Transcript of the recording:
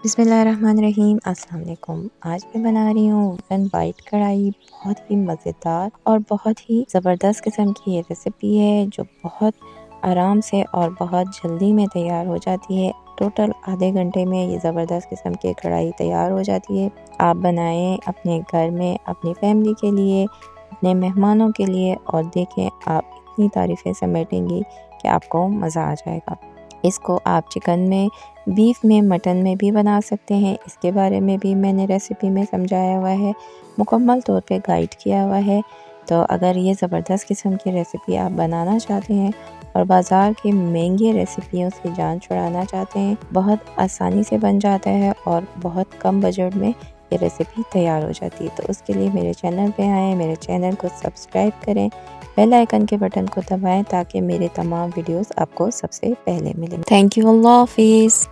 बिस्मिल्लाहिर्रहमानिर्रहीम अस्सलाम वालेकुम। आज मैं बना रही हूँ वुडन वाइट कढ़ाई। बहुत ही मज़ेदार और बहुत ही ज़बरदस्त किस्म की ये रेसिपी है जो बहुत आराम से और बहुत जल्दी में तैयार हो जाती है। टोटल आधे घंटे में ये ज़बरदस्त किस्म की कढ़ाई तैयार हो जाती है। आप बनाएं अपने घर में, अपनी फैमिली के लिए, अपने मेहमानों के लिए, और देखें आप इतनी तारीफ़ें समेटेंगी कि आपको मज़ा आ जाएगा। इसको आप चिकन में, बीफ में, मटन में भी बना सकते हैं। इसके बारे में भी मैंने रेसिपी में समझाया हुआ है, मुकम्मल तौर पे गाइड किया हुआ है। तो अगर ये ज़बरदस्त किस्म की रेसिपी आप बनाना चाहते हैं और बाज़ार की महंगी रेसिपियों से जान छुड़ाना चाहते हैं, बहुत आसानी से बन जाता है और बहुत कम बजट में ये रेसिपी तैयार हो जाती है। तो उसके लिए मेरे चैनल पे आएँ, मेरे चैनल को सब्सक्राइब करें, बेल आइकन के बटन को दबाएं ताकि मेरे तमाम वीडियोस आपको सबसे पहले मिलें। थैंक यू, अल्लाह हाफिज़।